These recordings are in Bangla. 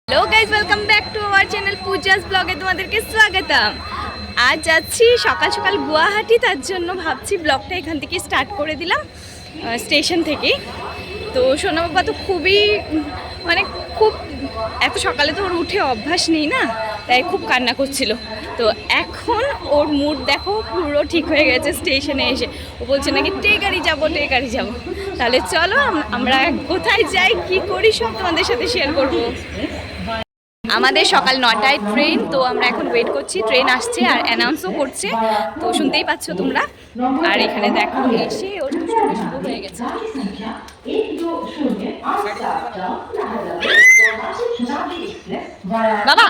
Hello guys, welcome back to our channel Puja's ব্লগে তোমাদেরকে স্বাগতম। আজ যাচ্ছি সকাল সকাল গুয়াহাটি, তার জন্য ভাবছি ব্লগটা এখান থেকে স্টার্ট করে দিলাম স্টেশন থেকে। তো সোনা বাবা তো খুবই খুব এত সকালে তো ওর উঠে অভ্যাস নেই না, তাই খুব কান্না করছিল। তো এখন ওর মুড দেখো পুরো ঠিক হয়ে গেছে স্টেশনে এসে। ও বলছে নাকি টেকারি যাবো টেকারি যাবো। তাহলে চলো আমরা কোথায় যাই কি করি সব তোমাদের সাথে শেয়ার করবো। আমাদের সকাল 9টায় ট্রেন, তো আমরা এখন ওয়েট করছি, ট্রেন আসছে আর অ্যানাউন্সও করছে, তো শুনতেই পাচ্ছ তোমরা। আর এখানে দেখো এসে ওর দুষ্টুমি শুরু হয়ে গেছে। বাবা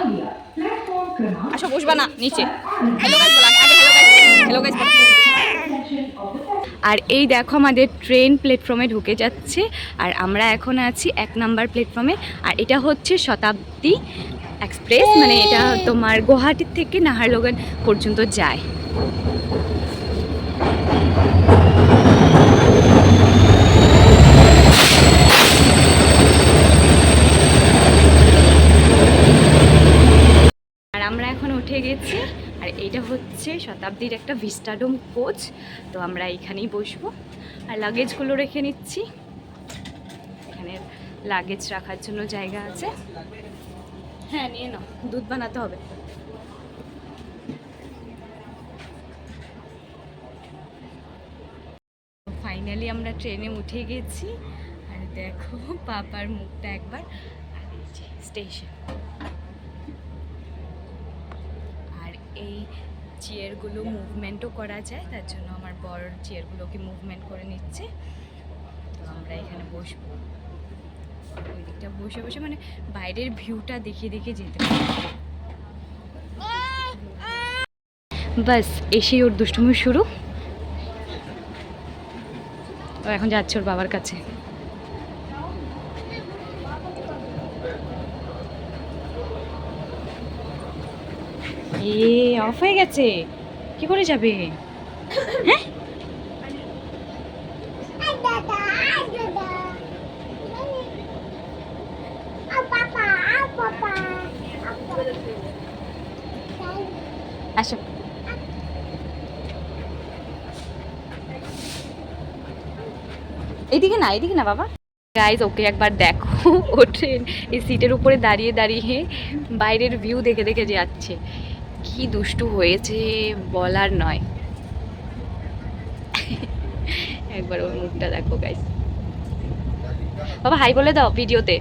আসো, বসবা না নিচে। হ্যালো গাইস বলো, আগে হ্যালো গাইস, হ্যালো গাইস। আর এই দেখো আমাদের ট্রেন প্ল্যাটফর্মে ঢুকে যাচ্ছে, আর আমরা এখন আছি 1 নাম্বার প্ল্যাটফর্মে। আর এটা হচ্ছে শতাব্দী এক্সপ্রেস, মানে এটা তোমার গুয়াহাটির থেকে নাহারলগুন পর্যন্ত যায়। আর আমরা এখন উঠে গেছি, আর এটা হচ্ছে শতাব্দীর একটা ভিস্টাডোম কোচ। তো আমরা এখানেই বসবো আর লাগেজগুলো রেখে নিচ্ছি। এখানে লাগেজ রাখার জন্য জায়গা আছে। হ্যাঁ নিয়ে নাও, দুধ বানাতে হবে। ফাইনালি আমরা ট্রেনে উঠে গেছি, আর দেখো পাপার মুখটা একবার। আর এই যে স্টেশন, আর এই চেয়ারগুলো মুভমেন্টও করা যায়, তার জন্য আমার বর চেয়ারগুলোকে মুভমেন্ট করে নিচ্ছে। তো আমরা এখানে বসবো, ওই দিকটা বসে বসে বাইরের ভিউটা দেখে দেখে যেতে পারবো। বাস এসেই ওর দুষ্টুমি শুরু। ও এখন যাচ্ছে ওর বাবার কাছে। অফ হয়ে গেছে, কি করে যাবে? হ্যাঁ আসো, এইদিকে না, এইদিকে না বাবা। গাইজ ওকে একবার দেখো, ও ট্রেন এই সিটের উপরে দাঁড়িয়ে দাঁড়িয়ে বাইরের ভিউ দেখে দেখে যাচ্ছে। কি দুষ্টু হয়েছে বলার নয়। একবার ওর মুখটা দেখো গাইজ। বাবা হাই বলে দাও ভিডিওতে।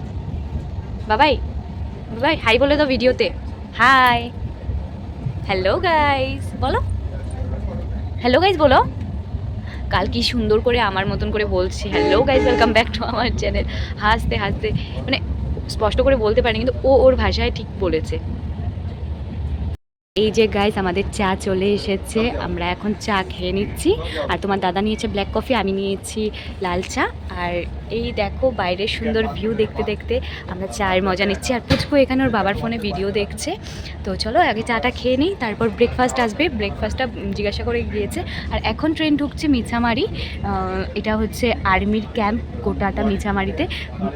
বাবাই বাবাই হাই বলে দাও ভিডিওতে। হাই, হ্যালো গাইজ বলো, হ্যালো গাইজ বলো। কাল কি সুন্দর করে আমার মতন করে বলছি, hello guys welcome back to আমার চ্যানেল। হাসতে হাসতে স্পষ্ট করে বলতে পারিনি, কিন্তু ও ওর ভাষায় ঠিক বলেছে। এই যে গাইস আমাদের চা চলে এসেছে, আমরা এখন চা খেয়ে নিচ্ছি। আর তোমার দাদা নিয়েছে ব্ল্যাক কফি, আমি নিয়েছি লাল চা। আর এই দেখো বাইরের সুন্দর ভিউ দেখতে দেখতে আমরা চায়ের মজা নিচ্ছি। আর পুচকু এখানে ওর বাবার ফোনে ভিডিও দেখছে। তো চলো আগে চাটা খেয়ে নিই, তারপর ব্রেকফাস্ট আসবে। ব্রেকফাস্টটা জিজ্ঞাসা করে গিয়েছে। আর এখন ট্রেন ঢুকছে মিছামারি। এটা হচ্ছে আর্মির ক্যাম্প, গোটাটা মিছামারিতে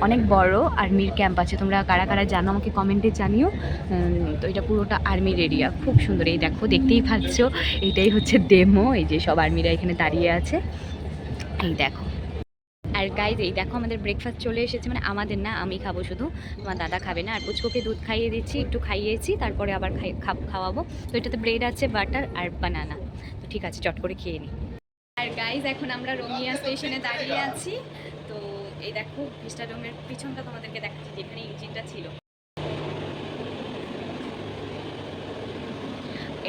অনেক বড় আর্মির ক্যাম্প আছে। তোমরা কারা কারা জানো আমাকে কমেন্টে জানিও। তো এটা পুরোটা আর্মির এরিয়া, খুব সুন্দর। এই দেখো দেখতেই পাচ্ছ, এইটাই হচ্ছে ডেমো। এই যে সব আর্মিরা এখানে দাঁড়িয়ে আছে, এই দেখো। আর গাইজ এই দেখো আমাদের ব্রেকফাস্ট চলে এসেছে, আমাদের না, আমি খাবো শুধু, তোমার দাদা খাবে না। আর পুচকুকে দুধ খাইয়ে দিচ্ছি, একটু খাইয়েছি, তারপরে আবার খাওয়াবো। তো এটাতে ব্রেড আছে, বাটার আর বানানা। তো ঠিক আছে, চট করে খেয়ে নিই। আর গাইজ এখন আমরা রঙিয়া স্টেশনে দাঁড়িয়ে আছি। তো এই দেখো ভিস্টাডোমের পিছনটা তোমাদেরকে দেখাচ্ছি, যেখানে ইঞ্জিনটা ছিল।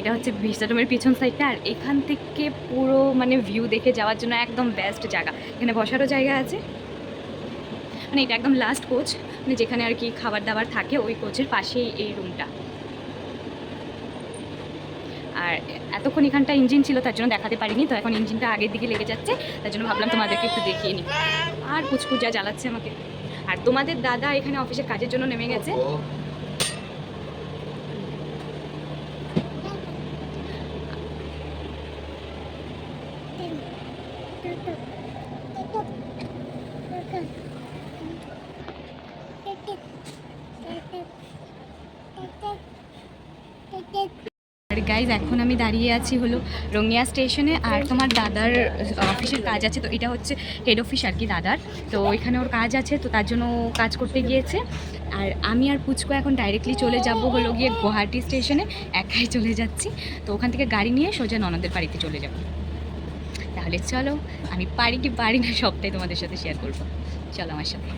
এটা হচ্ছে ভিস্টাডোমের পিছন সাইডটা। আর এখান থেকে পুরো ভিউ দেখে যাওয়ার জন্য একদম বেস্ট জায়গা। এখানে বসারও জায়গা আছে, এটা একদম লাস্ট কোচ, যেখানে আর কি খাবার দাবার থাকে, ওই কোচের পাশেই এই রুমটা। আর এতক্ষণ এখানটা ইঞ্জিন ছিল, তার জন্য দেখাতে পারিনি। তো এখন ইঞ্জিনটা আগের দিকে লেগে যাচ্ছে, তার জন্য ভাবলাম তোমাদেরকে একটু দেখিয়ে নিই। আর পুচকু যা জ্বালাচ্ছে আমাকে। আর তোমাদের দাদা এখানে অফিসের কাজের জন্য নেমে গেছে। আর গাইজ এখন আমি দাঁড়িয়ে আছি হলো রঙিয়া স্টেশনে, আর তোমার দাদার অফিসের কাজ আছে, তো এটা হচ্ছে হেড অফিস আর কি দাদার, তো ওইখানে ওর কাজ আছে, তো তার জন্য কাজ করতে গিয়েছে। আর আমি আর পুচকো এখন ডাইরেক্টলি চলে যাব হলো গিয়ে গুয়াহাটি স্টেশনে, একাই চলে যাচ্ছি। তো ওখান থেকে গাড়ি নিয়ে সোজা ননদের বাড়িতে চলে যাব। তাহলে চলো, আমি পারি কি পারি না সবটাই তোমাদের সাথে শেয়ার করবো, চলো আমার সাথে।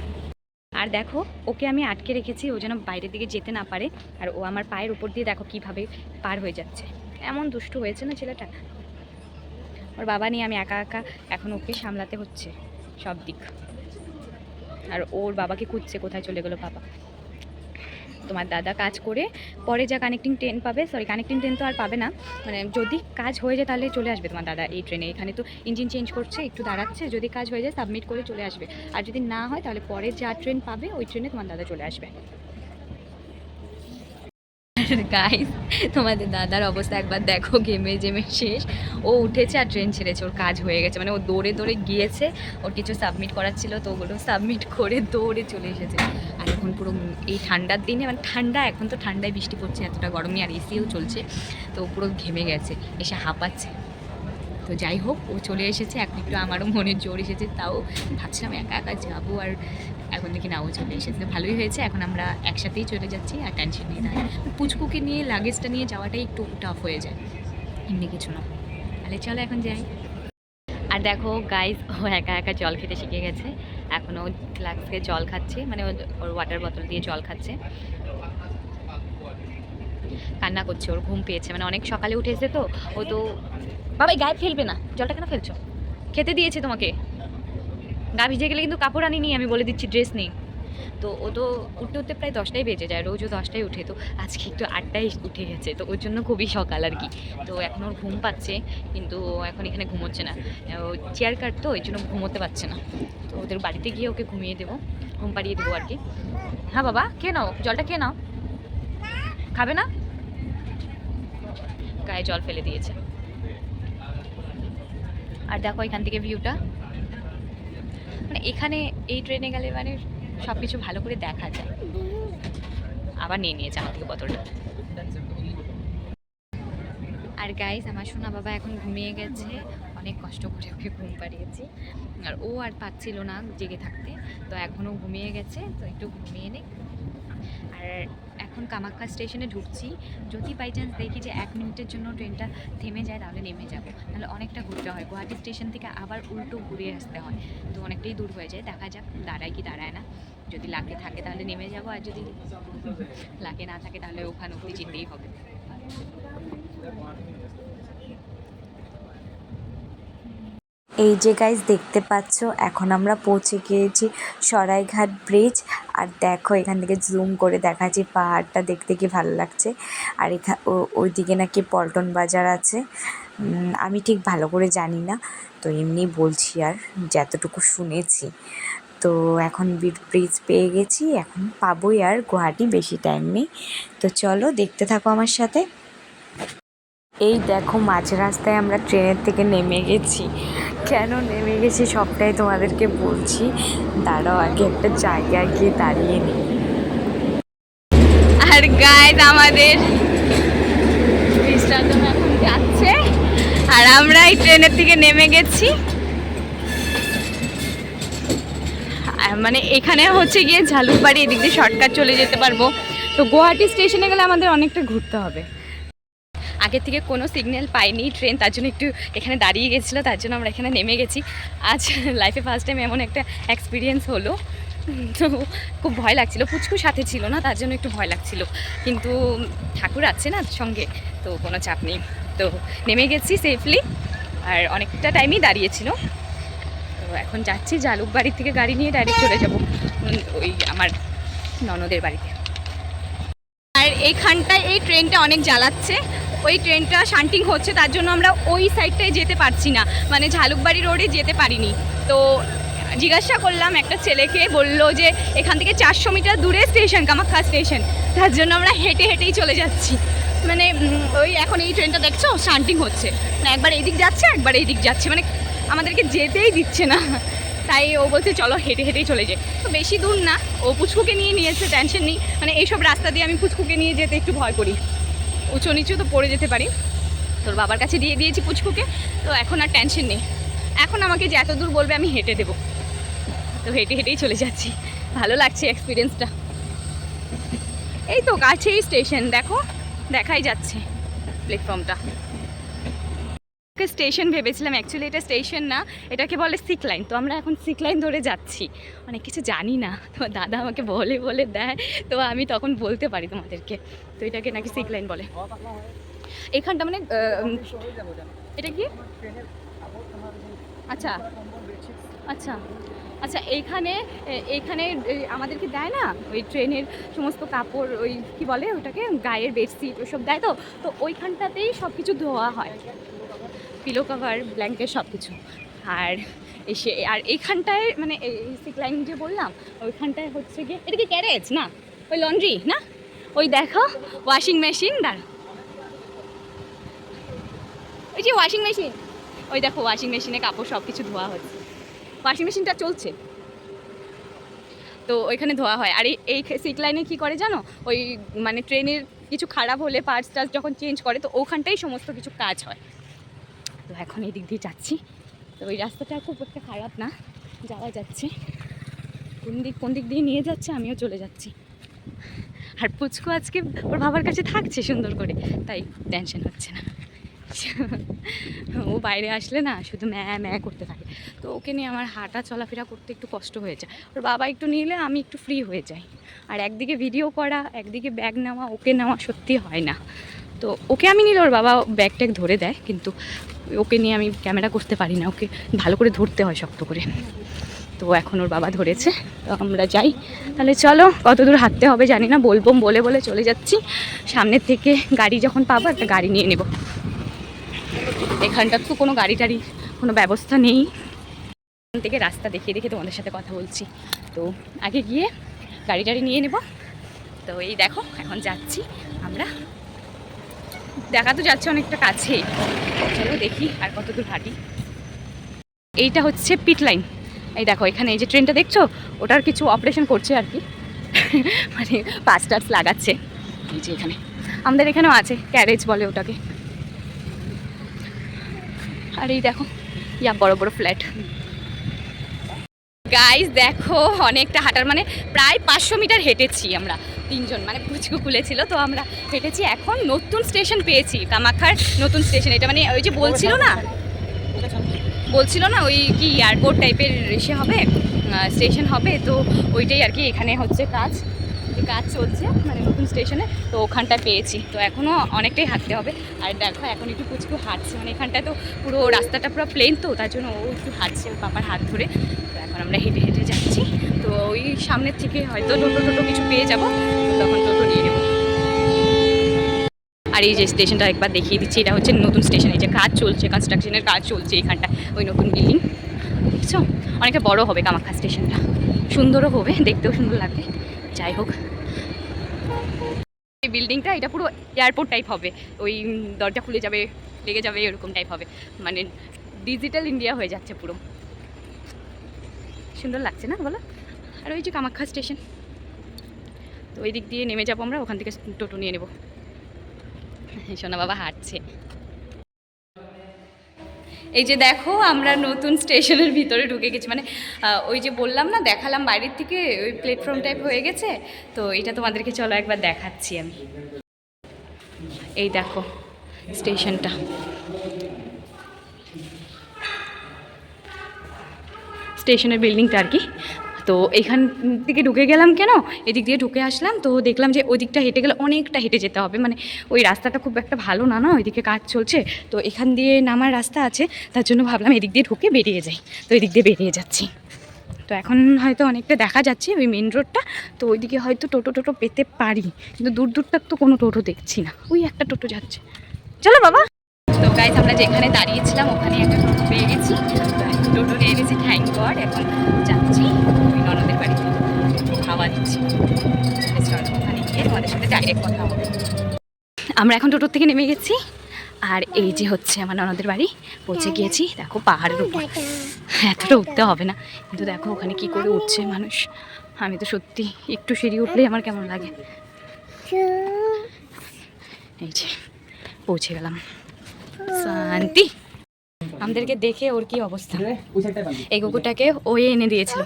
আর দেখো ওকে আমি আটকে রেখেছি, ও যেন বাইরের দিকে যেতে না পারে, আর ও আমার পায়ের উপর দিয়ে দেখো কিভাবে পার হয়ে যাচ্ছে। এমন দুষ্টু হয়েছে না ছেলেটা। ওর বাবা নিয়ে আমি একা একা এখন ওকে সামলাতে হচ্ছে সব দিক, আর ওর বাবাকে খুঁজছে কোথায় চলে গেলো বাবা। তোমার দাদা কাজ করে পরে যা কানেক্টিং ট্রেন পাবে, সরি কানেক্টিং ট্রেন তো আর পাবে না, মানে যদি কাজ হয়ে যায় তাহলে চলে আসবে তোমার দাদা এই ট্রেনে। এখানে তো ইঞ্জিন চেঞ্জ করছে, একটু দাঁড়াচ্ছে, যদি কাজ হয়ে যায় সাবমিট করে চলে আসবে, আর যদি না হয় তাহলে পরে যা ট্রেন পাবে ওই ট্রেনে তোমার দাদা চলে আসবে। গাইস তোমাদের দাদার অবস্থা একবার দেখো, ঘেমে জেমে শেষ। ও উঠেছে আর ট্রেন ছেড়েছে, ওর কাজ হয়ে গেছে, মানে ও দৌড়ে দৌড়ে গিয়েছে, ওর কিছু সাবমিট করার ছিল তো ওগুলো সাবমিট করে দৌড়ে চলে এসেছে। আর এখন পুরো এই ঠান্ডার দিনে, মানে ঠান্ডা এখন তো ঠান্ডায় বৃষ্টি পড়ছে, এতটা গরমই, আর এসিও চলছে, তো পুরো ঘেমে গেছে, এসে হাঁপাচ্ছে। তো যাই হোক ও চলে এসেছে, এখন একটু আমারও মনের জোর এসেছে, তাও ভাবছিলাম একা একা যাবো, আর এখন দেখি না ও চলে এসেছে, ভালোই হয়েছে। এখন আমরা একসাথেই চলে যাচ্ছি, আর টেনশন নিয়ে না। পুচকুকে নিয়ে লাগেজটা নিয়ে যাওয়াটাই একটু টাফ হয়ে যায়, এমনি কিছু না। তাহলে চলো এখন যাই। আর দেখো গাইজ ও একা একা জল খেতে শিখে গেছে, এখন ও গ্লাস থেকে জল খাচ্ছে, মানে ওর ওয়াটার বোতল দিয়ে জল খাচ্ছে, কান্না করছে, ওর ঘুম পেয়েছে, মানে অনেক সকালে উঠেছে তো ও। তো বাবা গায়ে ফেলবে না, জলটা কেন ফেলছো? খেতে দিয়েছে তোমাকে, গা ভিজে গেলে কিন্তু কাপড় আনিনি, আমি বলে দিচ্ছি, ড্রেস নেই। তো ও তো উঠতে উঠতে প্রায় 10টাই বেজে যায়, রোজও 10টায় উঠে, তো আজকে একটু 8টায় উঠে গেছে, তো ওর জন্য খুবই সকাল আর কি। তো এখন ওর ঘুম পাচ্ছে, কিন্তু এখন এখানে ঘুমোচ্ছে না, ও চেয়ার কাট তো এই জন্য ঘুমোতে পারছে না। তো ওদের বাড়িতে গিয়ে ওকে ঘুমিয়ে দেবো, ঘুম পাড়িয়ে দেবো আর কি। হ্যাঁ বাবা খেয়ে নাও, জলটা খেয়ে নাও। খাবে না? গায়ে জল ফেলে দিয়েছে। আর দেখো এখান থেকে ভিউটা, মানে এখানে এই ট্রেনে গেলে মানে সব কিছু ভালো করে দেখা যায়। আবার নিয়ে নিয়েছে আমার থেকে বোতলটা। আর গাইস আমার সোনা বাবা এখন ঘুমিয়ে গেছে, অনেক কষ্ট করে ওকে ঘুম পাড়িয়েছি, আর ও আর পাচ্ছিল না জেগে থাকতে, তো এখনও ঘুমিয়ে গেছে, তো একটু ঘুমিয়ে নেই। আর এখন কামাখ্যা স্টেশনে ঢুকছি, যদি বাই চান্স দেখি যে 1 মিনিটের জন্য ট্রেনটা থেমে যায় তাহলে নেমে যাব, তাহলে অনেকটা ঘুরতে হয়, গুয়াহাটি স্টেশন থেকে আবার উল্টো ঘুরে আসতে হয়, তো অনেকটাই দূর হয়ে যায়। দেখা যাক দাঁড়ায় কি দাঁড়ায় না, যদি লাকে থাকে তাহলে নেমে যাব, আর যদি লাকে না থাকে তাহলে ওখানে অব্দি যেতেই হবে। এই যে গাইজ দেখতে পাচ্ছ এখন আমরা পৌঁছে গিয়েছি সরাইঘাট ব্রিজ। আর দেখো এখান থেকে জুম করে দেখাচ্ছি, পাহাড়টা দেখতে কি ভালো লাগছে। আর ওইদিকে নাকি পল্টন বাজার আছে, আমি ঠিক ভালো করে জানি না, তো এমনি বলছি আর যতটুকু শুনেছি। তো এখন ব্রিজ পেয়ে গেছি, এখন পাবোই, আর গুয়াহাটি বেশি টাইম নেই, তো চলো দেখতে থাকো আমার সাথে। এই দেখো মাঝ রাস্তায় আমরা ট্রেনের থেকে নেমে গেছি, কেন নেমে গেছি সবটাই তোমাদেরকে বলছি, দাঁড়াও আগে একটা জায়গায় গিয়ে দাঁড়িয়ে নিই। আর গাইস আমাদের vistadome এখন যাচ্ছে, আর আমরা এই ট্রেনের থেকে নেমে গেছি। মানে এখানে হচ্ছে গিয়ে ঝালুকবাড়ি, এদিক দিয়ে শর্টকাট চলে যেতে পারবো। তো গুয়াহাটি স্টেশনে গেলে আমাদের অনেকটা ঘুরতে হবে, আগে থেকে কোনো সিগন্যাল পাইনি ট্রেন, তার জন্য একটু এখানে দাঁড়িয়ে গেছিলো, তার জন্য আমরা এখানে নেমে গেছি। আজ লাইফে ফার্স্ট টাইম এমন একটা এক্সপিরিয়েন্স হলো, তো খুব ভয় লাগছিলো, পুচকু সাথে ছিল না তার জন্য একটু ভয় লাগছিলো, কিন্তু ঠাকুর আছে না সঙ্গে, তো কোনো চাপ নেই। তো নেমে গেছি সেফলি, আর অনেকটা টাইমই দাঁড়িয়েছিল। তো এখন যাচ্ছি ঝালুকবাড়ি থেকে গাড়ি নিয়ে ডাইরেক্ট চলে যাব ওই আমার ননদের বাড়িতে। আর এইখানটায় এই ট্রেনটা অনেক জ্বালাচ্ছে, ওই ট্রেনটা শান্টিং হচ্ছে, তার জন্য আমরা ওই সাইডটায় যেতে পারছি না, মানে ঝালুকবাড়ি রোডে যেতে পারিনি। তো জিজ্ঞাসা করলাম একটা ছেলেকে, বললো যে এখান থেকে 400 মিটার দূরে স্টেশন কামাখ্যা স্টেশন, তার জন্য আমরা হেঁটে হেঁটেই চলে যাচ্ছি। মানে ওই এখন এই ট্রেনটা দেখছো শান্টিং হচ্ছে, একবার এইদিক যাচ্ছে একবার এইদিক যাচ্ছে, মানে আমাদেরকে যেতেই দিচ্ছে না, তাই ও বলছে চলো হেঁটে হেঁটেই চলে যাই। তো বেশি দূর না, ও পুচকুকে নিয়ে নিয়েছে, টেনশন নেই, মানে এইসব রাস্তা দিয়ে আমি পুচকুকে নিয়ে যেতে একটু ভয় করি, তো উঁচু নিচু তো পড়ে যেতে পারি। তোর বাবার কাছে দিয়ে দিয়েছি পুচকুকে, তো এখন আর টেনশন নেই। এখন আমাকে যে এত দূর বলবে আমি হেঁটে দেবো, তো হেঁটে হেঁটেই চলে যাচ্ছি। ভালো লাগছে এক্সপিরিয়েন্সটা। এই তো কাছেই স্টেশন, দেখো দেখাই যাচ্ছে প্ল্যাটফর্মটা। স্টেশন ভেবেছিলাম, অ্যাকচুয়ালি এটা স্টেশন না, এটাকে বলে সিক লাইন। তো আমরা এখন সিক লাইন ধরে যাচ্ছি। অনেক কিছু জানি না, তো দাদা আমাকে বলে বলে দেয়, তো আমি তখন বলতে পারি তোমাদেরকে। তো এটাকে নাকি সিক লাইন বলে। এখানটা মানে এটা কি? আচ্ছা আচ্ছা আচ্ছা, এইখানে এইখানে আমাদেরকে দেয় না ওই ট্রেনের সমস্ত কাপড়, ওই কি বলে ওটাকে, গায়ের বেডশিট ওসব দেয়। তো তো ওইখানটাতেই সব কিছু ধোয়া হয়, পিলো কভার, ব্ল্যাঙ্কেট সব কিছু। আর এসে আর এইখানটায় মানে এই সিক লাইন যে বললাম, ওইখানটায় হচ্ছে গিয়ে এটা কি ক্যারেজ না, ওই লন্ড্রি না, ওই দেখো ওয়াশিং মেশিন, দাঁড়া ওই যে ওয়াশিং মেশিন, ওই দেখো ওয়াশিং মেশিনে কাপড় সব কিছু ধোয়া হচ্ছে। ওয়াশিং মেশিনটা চলছে, তো ওইখানে ধোয়া হয়। আর এই সিক লাইনে কী করে জানো, ওই মানে ট্রেনের কিছু খারাপ হলে পার্টস টার্স যখন চেঞ্জ করে, তো ওখানটাই সমস্ত কিছু কাজ হয়। তো এখন এই দিক দিয়ে যাচ্ছি। তো ওই রাস্তাটা খুব একটা খারাপ না, যাওয়া যাচ্ছে। কোন দিক দিয়ে নিয়ে যাচ্ছে আমিও চলে যাচ্ছি। আর পুচকু আজকে ওর বাবার কাছে থাকছে সুন্দর করে, তাই টেনশন হচ্ছে না। ও বাইরে আসলে না শুধু ম্যা করতে থাকে, তো ওকে নিয়ে আমার হাঁটা চলাফেরা করতে একটু কষ্ট হয়ে যায়। ওর বাবা একটু নিলে আমি একটু ফ্রি হয়ে যাই। আর একদিকে ভিডিও করা, একদিকে ব্যাগ নেওয়া, ওকে নেওয়া সত্যি হয় না। তো ওকে আমি নিলে ওর বাবা ব্যাগ ট্যাগ ধরে দেয়, কিন্তু ওকে নিয়ে আমি ক্যামেরা করতে পারি না, ওকে ভালো করে ধরতে হয় শক্ত করে। তো এখন ওর বাবা ধরেছে, তো আমরা যাই। তাহলে চলো, কত দূর হাঁটতে হবে জানি না, বলবো বলে বলে চলে যাচ্ছি। সামনের থেকে গাড়ি যখন পাবো একটা গাড়ি নিয়ে নেব। এখানটার তো কোনো গাড়ি টাড়ি কোনো ব্যবস্থা নেই। এখান থেকে রাস্তা দেখিয়ে দেখে তোমাদের সাথে কথা বলছি। তো আগে গিয়ে গাড়ি টাড়ি নিয়ে নেব। তো এই দেখো এখন যাচ্ছি আমরা, দেখা তো যাচ্ছে অনেকটা কাছেই। চলো দেখি আর কত দূর হাঁটি। এইটা হচ্ছে পিট লাইন। এই দেখো এখানে এই যে ট্রেনটা দেখছো, ওটার কিছু অপারেশন করছে আর কি, মানে পাস টাস লাগাচ্ছে। এই যে এখানে আমাদের এখানেও আছে, ক্যারেজ বলে ওটাকে। আর এই দেখো ইয়া বড় বড় ফ্ল্যাট। গাইস দেখো অনেকটা হাঁটার, মানে প্রায় 500 মিটার হেঁটেছি আমরা তিনজন, মানে পুচকু খুলেছিল তো আমরা হেঁটেছি। এখন নতুন স্টেশন পেয়েছি, কামাখ্যার নতুন স্টেশন। এটা মানে ওই যে বলছিল না ওই কি এয়ারপোর্ট টাইপের এসে হবে, স্টেশন হবে, তো ওইটাই আর কি। এখানে হচ্ছে কাজ চলছে মানে নতুন স্টেশনে, তো ওখানটায় পেয়েছি। তো এখনও অনেকটাই হাঁটতে হবে। আর দেখো এখন একটু পুচকু হাঁটছে, মানে এখানটায় তো পুরো রাস্তাটা পুরো প্লেন, তো তার জন্য ও একটু হাঁটছে ওর বাবার হাত ধরে। তো এখন আমরা হেঁটে হেঁটে যাচ্ছি। তো ওই সামনের থেকে হয়তো টোটো কিছু পেয়ে যাবো, তখন টোটো নিয়ে নেবো। আর এই যে স্টেশনটা একবার দেখিয়ে দিচ্ছি, এটা হচ্ছে নতুন স্টেশন। এই যে কাজ চলছে, কনস্ট্রাকশনের কাজ চলছে এখানটা, ওই নতুন বিল্ডিং দেখছো, অনেকটা বড় হবে কামাখ্যা স্টেশনটা, সুন্দরও হবে, দেখতেও সুন্দর লাগবে। যাই হোক, এই বিল্ডিংটা এটা পুরো এয়ারপোর্ট টাইপ হবে, ওই দরজা খুলে যাবে, লেগে যাবে, এরকম টাইপ হবে, মানে ডিজিটাল ইন্ডিয়া হয়ে যাচ্ছে পুরো। সুন্দর লাগছে না বলো? আর ওই যে কামাখ্যা স্টেশন, তো ওই দিক দিয়ে নেমে যাবো আমরা, ওখান থেকে টোটো নিয়ে নেবো। সোনা বাবা হাঁটছে। এই যে দেখো আমরা নতুন স্টেশনের ভিতরে ঢুকে গেছি, মানে ওই যে বললাম না, দেখালাম বাইরের থেকে ওই প্ল্যাটফর্ম টাইপ হয়ে গেছে। তো এটা তোমাদেরকে চলো একবার দেখাচ্ছি আমি। এই দেখো স্টেশনটা, স্টেশনের বিল্ডিংটা আর কি। তো এইখান থেকে ঢুকে গেলাম, কেন এদিক দিয়ে ঢুকে আসলাম, তো দেখলাম যে ওই দিকটা হেঁটে গেলে অনেকটা হেঁটে যেতে হবে, মানে ওই রাস্তাটা খুব একটা ভালো না, ওইদিকে কাজ চলছে, তো এখান দিয়ে নামার রাস্তা আছে, তার জন্য ভাবলাম এদিক দিয়ে ঢুকে বেরিয়ে যাই। তো এদিক দিয়ে বেরিয়ে যাচ্ছি। তো এখন হয়তো অনেকটা দেখা যাচ্ছে ওই মেন রোডটা, তো ওইদিকে হয়তো টোটো পেতে পারি, কিন্তু দূর তক তো কোনো টোটো দেখছি না, ওই একটা টোটো যাচ্ছে। চলো বাবা। তো গাইজ আমরা যেখানে দাঁড়িয়েছিলাম ওখানে একটা টোটো পেয়ে গেছি, টোটো নিয়ে গেছি, থ্যাংক গড। এখন যাচ্ছি ওই ননদের বাড়িতে, খাওয়া দিচ্ছি। চলো ওখানে গিয়ে তোমাদের সাথে ডাইরেক্ট কথা হবে। আমরা এখন টোটোর থেকে নেমে গেছি, আর এই যে হচ্ছে আমার ননদের বাড়ি, পৌঁছে গিয়েছি। দেখো পাহাড়ের উপর, এতটা উঠতে হবে না, কিন্তু দেখো ওখানে কি করে উঠছে মানুষ। আমি তো সত্যি একটু সিঁড়ি উঠলেই আমার কেমন লাগে। এই যে পৌঁছে গেলাম। শান্তি। আমাদেরকে দেখে ওর কি অবস্থা, এই কুকুরটাকে ওই এনে দিয়েছিল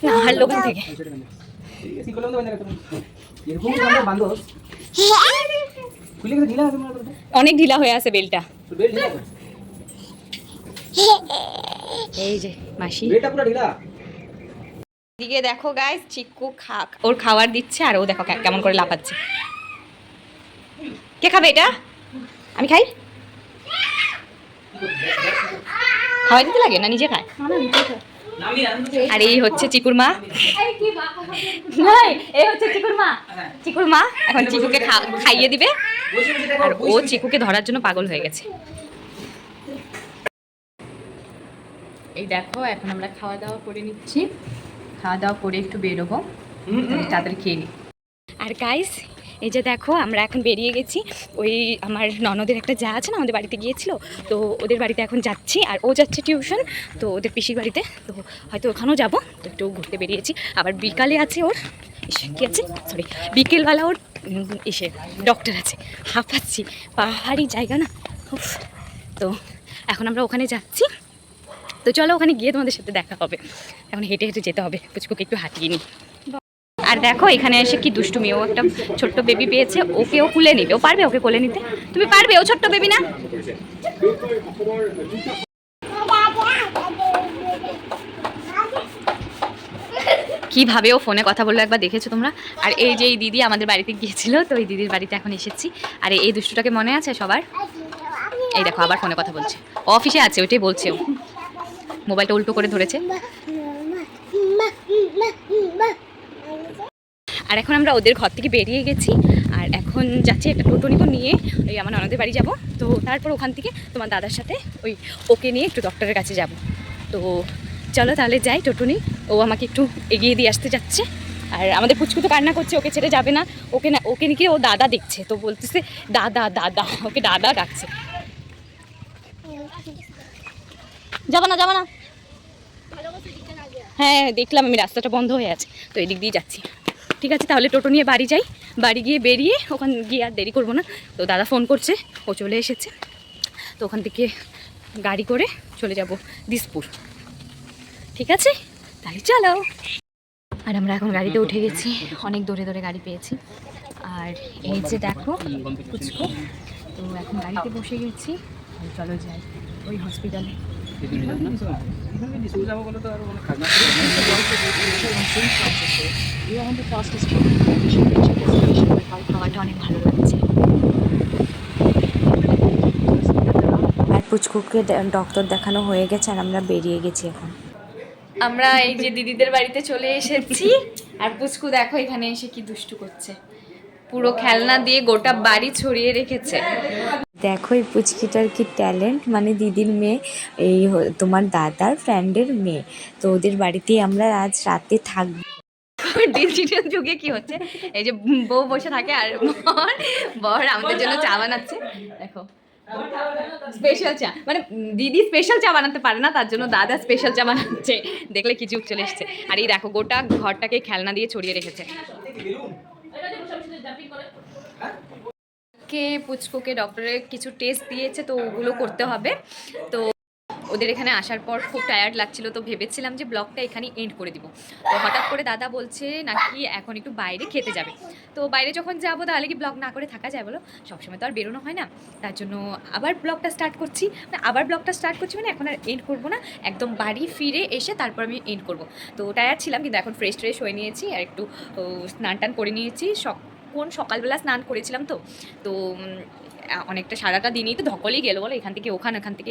নাহার লোকাল থেকে। অনেক ঢিলা হয়ে আছে বেলটা। এই যে মাসি দিকে দেখো গাইস, চিকু ওর খাবার দিচ্ছে আর ও দেখো কেমন করে লাফাচ্ছে। কে খাবে এটা? আমি খাই। খাওয়াই দিতে লাগে না নিজে খায়? আর এই হচ্ছে চিকুর মা। এই হচ্ছে চিকুর মা। চিকুর মা এখন চিকুকে খাইয়ে দিবে আর ও চিকুকে ধরার জন্য পাগল হয়ে গেছে। এই দেখো এখন আমরা খাওয়া দাওয়া করে নিচ্ছি, খাওয়া দাওয়া করে একটু বেরোবো, তাড়াতাড়ি খেয়ে নিই। আর গাইস এই যে দেখো আমরা এখন বেরিয়ে গেছি, ওই আমার ননদের একটা যা আছে না আমাদের বাড়িতে গিয়েছিল, তো ওদের বাড়িতে এখন যাচ্ছি। আর ও যাচ্ছে টিউশন, তো ওদের পিসির বাড়িতে, তো হয়তো ওখানেও যাবো। তো একটু ঘুরতে বেরিয়েছি। আবার বিকালে আছে ওর কী আছে, সরি বিকেলবেলা ওর এসে ডক্টর আছে। হাঁপাচ্ছি, পাহাড়ি জায়গা না, তো এখন আমরা ওখানে যাচ্ছি। তো চলো ওখানে গিয়ে তোমাদের সাথে দেখা হবে। এখন হেঁটে হেঁটে যেতে হবে, পুচকুকে একটু হাঁটিয়ে নিই। আর দেখো এখানে এসে কি দুষ্টুমি, ও একটা ছোট্ট বেবি পেয়েছে, ওকেও কুলে নিবে। ও পারবে ওকে কোলে নিতে? তুমি পারবে? ও ছোট্ট বেবি না? কিভাবে ও ফোনে কথা বললো একবার দেখেছো তোমরা? আর এই যে এই দিদি আমাদের বাড়িতে গিয়েছিল, তো এই দিদির বাড়িতে এখন এসেছি। আর এই দুষ্টুটাকে মনে আছে সবার? এই দেখো আবার ফোনে কথা বলছে, অফিসে আছে ওইটাই বলছে। ও মোবাইলটা উল্টো করে ধরেছে। আর এখন আমরা ওদের ঘর থেকে বেরিয়ে গেছি, আর এখন যাচ্ছি একটা টোটো নিব, নিয়ে ওই আমার ননদের বাড়ি যাব। তো তারপর ওখান থেকে তোমার দাদার সাথে ওকে নিয়ে একটু ডক্টরের কাছে যাব। তো চলো তাহলে যাই, টোটো নিই। ও আমাকে একটু এগিয়ে দিয়ে আসতে যাচ্ছে। আর আমাদের পুচকু তো কান্না করছে, ওকে ছেড়ে যাবে না। ওকে নিয়ে ও দাদা দেখছে, তো বলতেছে দাদা দাদা, ওকে দাদা ডাকছে। যাবা না, যাবা না? হ্যাঁ দেখলাম আমি, রাস্তাটা বন্ধ হয়ে আছে, তো এদিক দিয়ে যাচ্ছি। ঠিক আছে তাহলে টোটো নিয়ে বাড়ি যাই। বাড়ি গিয়ে বেরিয়ে ওখান গিয়ে আর দেরি করবো না। তো দাদা ফোন করছে, ও চলে এসেছে। তো ওখান থেকে গাড়ি করে চলে যাব দিসপুর। ঠিক আছে তাহলে চলো। আর আমরা এখন গাড়িতে উঠে গেছি, অনেক দূরে দূরে গাড়ি পেয়েছি। আর এই যে দেখো পুচকু, তো এখন গাড়িতে বসে গেছি। চলো যাই ওই হসপিটালে। খাওয়াটা অনেক ভালো লাগছে। আর পুচকুকে ডক্টর দেখানো হয়ে গেছে, আর আমরা বেরিয়ে গেছি এখন। আমরা এই যে দিদিদের বাড়িতে চলে এসেছি। আর পুচকু দেখো এখানে এসে কি দুষ্টু করছে, পুরো খেলনা দিয়ে গোটা বাড়ি ছড়িয়ে রেখেছে। দেখো এই পুচকিটার কি ট্যালেন্ট, মানে দিদির মেয়ে, এই তোমার দাদার ফ্রেন্ডের মেয়ে। তো ওদের বাড়িতেই আমরা আজ রাতে থাকবো। ডিজিটাল যুগে কি হচ্ছে, এই যে বউ বসে থাকে আর বর আমাদের জন্য চা বানাচ্ছে। দেখো স্পেশাল চা, মানে দিদি স্পেশাল চা বানাতে পারে না, তার জন্য দাদা স্পেশাল চা বানাচ্ছে। দেখলে কি যুগ চলে এসছে। আর এই দেখো গোটা ঘরটাকে খেলনা দিয়ে ছড়িয়ে রেখেছে। কে পুচকুকে ডক্টরের কিছু টেস্ট দিয়েছে, তো ওগুলো করতে হবে। তো ওদের এখানে আসার পর খুব টায়ার্ড লাগছিল, তো ভেবেছিলাম যে ব্লগটা এখানেই এন্ড করে দিব। তো হঠাৎ করে দাদা বলছে নাকি এখন একটু বাইরে খেতে যাবে। তো বাইরে যখন যাবো তাহলে কি ব্লগ না করে থাকা যায় বলো? সবসময় তো আর বেরোনো হয় না, তার জন্য আবার ব্লগটা স্টার্ট করছি। মানে এখন আর এন্ড করবো না, একদম বাড়ি ফিরে এসে তারপর আমি এন্ড করবো। তো টায়ার্ড ছিলাম, কিন্তু এখন ফ্রেশ হয়ে নিয়েছি আর একটু স্নান টান করে নিয়েছি। সকালবেলা স্নান করেছিলাম, তো তো অনেকটা সারাটা দিনই তো ধকলেই গেলো বলো, এখান থেকে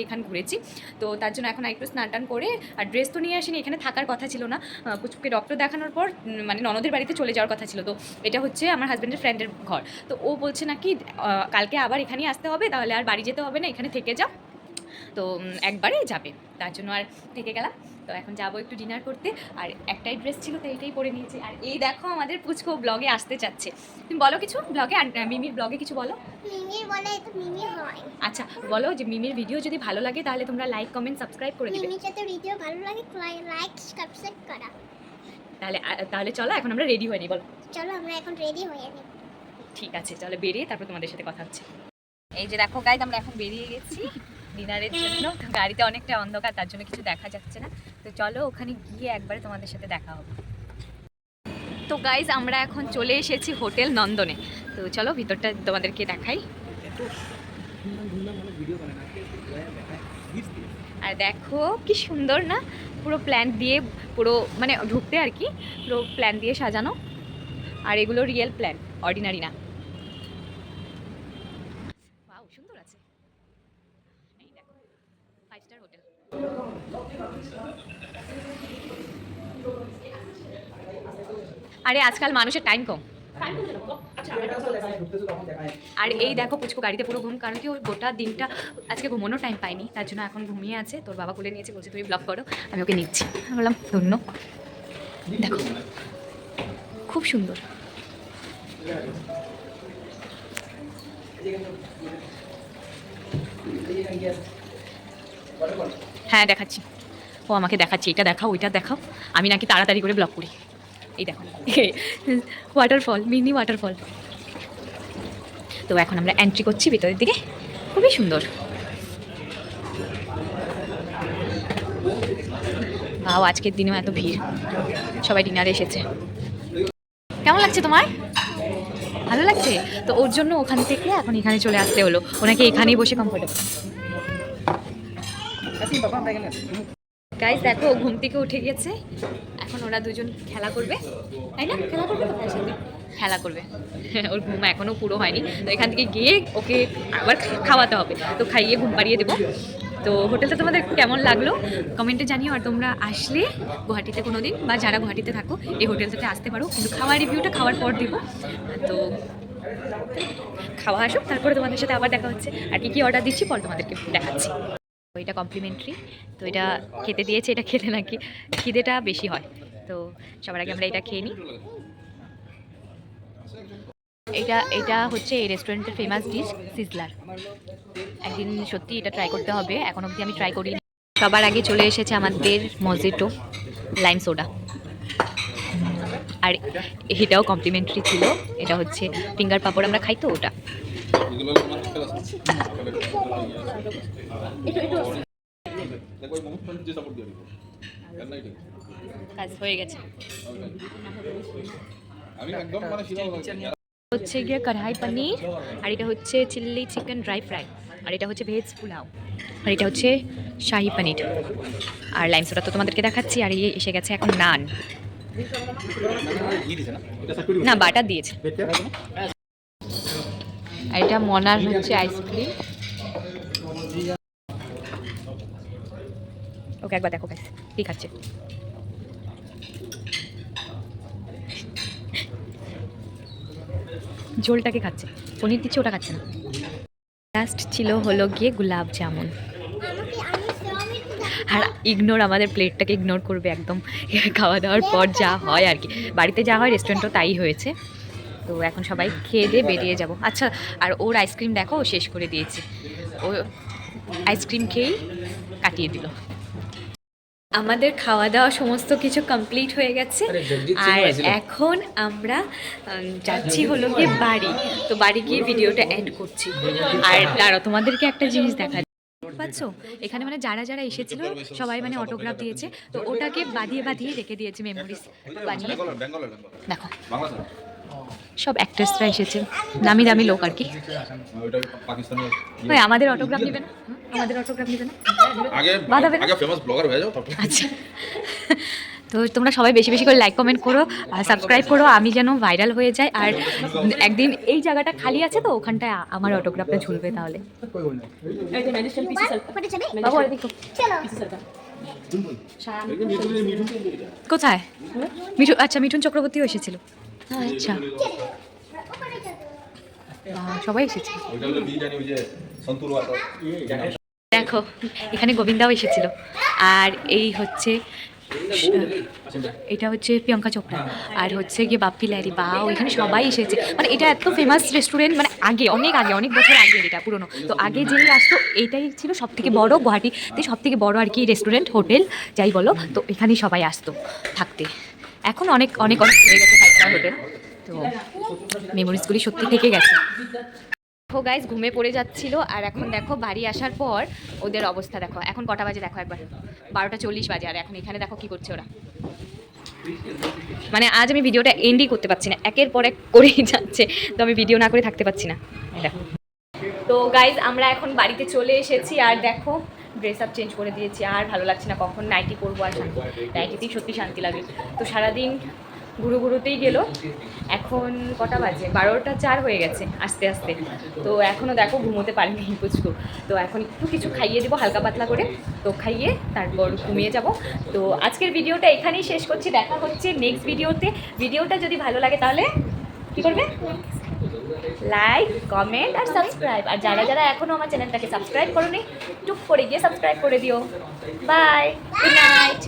এখান ঘুরেছি। তো তার জন্য এখন একটু স্নান টান করে, আর ড্রেস তো নিয়ে আসিনি, এখানে থাকার কথা ছিল না। পুচকুকে ডক্টর দেখানোর পর মানে ননদের বাড়িতে চলে যাওয়ার কথা ছিল। তো এটা হচ্ছে আমার হাজব্যান্ডের ফ্রেন্ডের ঘর, তো ও বলছে নাকি কালকে আবার এখানেই আসতে হবে, তাহলে আর বাড়ি যেতে হবে না, এখানে থেকে যাও। তো একবারে যাবে, তার জন্য আর থেকে গেলাম। তো এখন যাবো একটু ডিনার করতে, আর একটাই ড্রেস ছিল তো এইটাই পরে নিয়েছি। আর এই দেখো আমাদের পুচকু ব্লগে আসতে চাচ্ছে। তুমি বলো কিছু ব্লগে, আর মিমির ব্লগে কিছু বলো। মিমির বলে তো মিমি হয়। আচ্ছা বলো যে মিমির ভিডিও যদি ভালো লাগে তাহলে তোমরা লাইক কমেন্ট সাবস্ক্রাইব করে দিবে। মিমির সাথে ভিডিও ভালো লাগে লাইক সাবস্ক্রাইব করা। তাহলে চলো এখন আমরা রেডি হয়ে নিই, বলো। চলো আমরা এখন রেডি হয়ে নিই। ঠিক আছে, চলো বেরিয়ে তারপর তোমাদের সাথে কথা হচ্ছে। এই যে দেখো গাইজ, আমরা এখন বেরিয়ে গেছি ডিনারের জন্য। তো গাড়িতে অনেকটা অন্ধকার, তার জন্য কিছু দেখা যাচ্ছে না। তো চলো ওখানে গিয়ে একবারে তোমাদের সাথে দেখা হবে। তো গাইজ আমরা এখন চলে এসেছি হোটেল নন্দনে। তো চলো ভিতরটা তোমাদেরকে দেখাই। আর দেখো কি সুন্দর না, পুরো প্ল্যান দিয়ে, পুরো মানে ঢুকতে আর কি পুরো প্ল্যান দিয়ে সাজানো। আর এগুলো রিয়েল প্ল্যান, অর্ডিনারি না। ওয়াও, সুন্দর আছে। এই দেখো 5 স্টার হোটেল। আরে আজকাল মানুষের টাইম কম। আর এই দেখো পুচকু গাড়িতে পুরো ঘুম, কারণ কি ওর গোটা দিনটা আজকে ঘুমানোর টাইম পাইনি, তার জন্য এখন ঘুমিয়ে আছে। তোর বাবা কোলে নিয়েছে, বলছে তুমি ব্লগ করো, আমি ওকে নিচ্ছি। আমি বললাম ধন্য। দেখো খুব সুন্দর। হ্যাঁ দেখাচ্ছি, ও আমাকে দেখাচ্ছে এটা দেখাও ওইটা দেখাও, আমি নাকি তাড়াতাড়ি করে ব্লগ করি। এই দেখো ওয়াটারফল, মিনি ওয়াটারফল। তো এখন আমরা এন্ট্রি করছি ভিতরের দিকে, খুবই সুন্দর। বাও, আজকের দিনেও এত ভিড়, সবাই ডিনারে এসেছে। কেমন লাগছে তোমার? ভালো লাগছে? তো ওর জন্য ওখান থেকে এখন এখানে চলে আসতে হলো, ওনাকে এখানেই বসে কমফোর্টেবল। গাইস দেখো ঘুম থেকে উঠে গেছে, এখন ওরা দুজন খেলা করবে, তাই না? খেলা করবে তো, সাথে খেলা করবে। ওর ঘুম এখনো পুরো হয়নি, তো এখান থেকে গিয়ে ওকে আবার খাওয়াতে হবে, তো খাইয়ে ঘুম পাড়িয়ে দেবো। তো হোটেলটা তোমাদের কেমন লাগলো কমেন্টে জানিও। আর তোমরা আসলে গুয়াহাটিতে কোনো দিন, বা যারা গুয়াহাটিতে থাকো এই হোটেলটাতে আসতে পারো, কিন্তু খাওয়ার রিভিউটা খাওয়ার পর দিব। তো খাওয়া আসুক, তারপরে তোমাদের সাথে আবার দেখা হচ্ছে। আর কি অর্ডার দিচ্ছি পর তোমাদেরকে দেখাচ্ছি। তো এটা কমপ্লিমেন্টারি, তো এটা খেতে দিয়েছে, এটা খেতে নাকি খিদেটা বেশি হয়। তো সবার আগে আমরা এটা খেয়ে নিই। এটা হচ্ছে এই রেস্টুরেন্টের ফেমাস ডিশ সিজলার। একদিন সত্যি এটা ট্রাই করতে হবে, এখন অবধি আমি ট্রাই করিনি। সবার আগে চলে এসেছে আমাদের মজিটো লাইম সোডা, আর এটাও কমপ্লিমেন্টারি ছিল। এটা হচ্ছে ফিঙ্গার পাপড়, আমরা খাই তো ওটা। কাজ হয়ে গেছে। হচ্ছে গিয়ে কড়াই পনির, আর এটা হচ্ছে চিলি চিকেন ড্রাই ফ্রাই, আর এটা হচ্ছে ভেজ পোলাও, আর এটা হচ্ছে শাহি পনির। আর লাইম সোডা তো তোমাদেরকে দেখাচ্ছি। আর এই এসে গেছে এখন নান, না বাটার দিয়েছে। আর এটা মনার হচ্ছে আইসক্রিম। ওকে একবার দেখো গাইস কি খাচ্ছে। ঝোলটাকে খাচ্ছে, পনির দিচ্ছে ওটা খাচ্ছে না। লাস্ট ছিল হলো গিয়ে গোলাপ জামুন। আর ইগনোর, আমাদের প্লেটটাকে ইগনোর করবে একদম খাওয়া দাওয়ার পর যা হয় আর কি, বাড়িতে যা হয় রেস্টুরেন্টও তাই হয়েছে। তো এখন সবাই খেয়ে দিয়ে বেরিয়ে যাব। আচ্ছা, আর ওর আইসক্রিম দেখো ও শেষ করে দিয়েছে, ও আইসক্রিম খেয়েই কাটিয়ে দিল। আমাদের খাওয়া দাওয়া সমস্ত কিছু কমপ্লিট হয়ে গেছে, আর এখন আমরা যাচ্ছি হলো গিয়ে বাড়ি। তো বাড়ি গিয়ে ভিডিওটা এন্ড করছি। আর দাঁড়াও তোমাদেরকে একটা জিনিস দেখা পাচ্ছ, এখানে মানে যারা যারা এসেছিল সবাই মানে অটোগ্রাফ দিয়েছে, তো ওটাকে বাঁধিয়ে বাঁধিয়ে রেখে দিয়েছে মেমোরিজ বানিয়ে। দেখো সব অ্যাক্ট্রেসরা এসেছে, নামি দামি লোক আর কি। ভাই আমাদের অটোগ্রাফ নেবে না? আমাদের অটোগ্রাফ নেবে না? আগে ফেমাস ব্লগার হয়ে যাও তারপর। আচ্ছা, তো তোমরা সবাই বেশি বেশি করে লাইক কমেন্ট করো আর সাবস্ক্রাইব করো, আমি যেন ভাইরাল হয়ে যাই। আর একদিন এই জায়গাটা খালি আছে তো ওখানটায় আমার অটোগ্রাফটা ঝুলবে তাহলে। কোথায় মিঠুন? আচ্ছা মিঠুন চক্রবর্তীও এসেছিল। আচ্ছা সবাই এসেছে। দেখো এখানে গোবিন্দাও এসেছিল। আর এই হচ্ছে, এটা হচ্ছে প্রিয়াঙ্কা চোপড়া, আর হচ্ছে গিয়ে বাপ্পি লাহিড়ী। বা ওইখানে সবাই এসেছে, মানে এটা এত ফেমাস রেস্টুরেন্ট, মানে আগে অনেক বছর আগে এটা পুরনো। তো আগে যেই আসতো এইটাই ছিল সব থেকে বড়, গুয়াহাটিতে সব থেকে বড় আর কি রেস্টুরেন্ট হোটেল যাই বলো। তো এখানেই সবাই আসতো থাকতে, এখন অনেক হয়ে গেছে 5 স্টার হোটেল। তো মেমোরিজগুলি সত্যি থেকে গেছে। দেখো গাইজ ঘুমে পড়ে যাচ্ছিল, আর এখন দেখো বাড়ি আসার পর ওদের অবস্থা দেখো। এখন কটা বাজে দেখো একবার, 12:40 বাজে, আর এখন এখানে দেখো কি করছে ওরা। মানে আজ আমি ভিডিওটা এন্ডই করতে পারছি না, একের পর এক করেই যাচ্ছে, তো আমি ভিডিও না করে থাকতে পারছি না। দেখো তো গাইজ আমরা এখন বাড়িতে চলে এসেছি, আর দেখো ড্রেস আপ চেঞ্জ করে দিয়েছি, আর ভালো লাগছে না, কখন নাইটি পরবো আর শান্তি, নাইটিতেই সত্যি শান্তি লাগে। তো সারাদিন ঘুরোতেই গেল, এখন কটা বাজে 12:04 হয়ে গেছে আস্তে আস্তে। তো এখনও দেখো ঘুমোতে পারিনি পুচকু, তো এখন একটু কিছু খাইয়ে দেবো হালকা পাতলা করে, তো খাইয়ে তারপর ঘুমিয়ে যাব। তো আজকের ভিডিওটা এখানেই শেষ করছি, দেখা হচ্ছে নেক্সট ভিডিওতে। ভিডিওটা যদি ভালো লাগে তাহলে কী করবে? লাইক, কমেন্ট আর সাবস্ক্রাইব, আর যারা যারা এখনও আমার চ্যানেলটাকে সাবস্ক্রাইব করোনি টুক করে গিয়ে সাবস্ক্রাইব করে দিও। Bye, good night.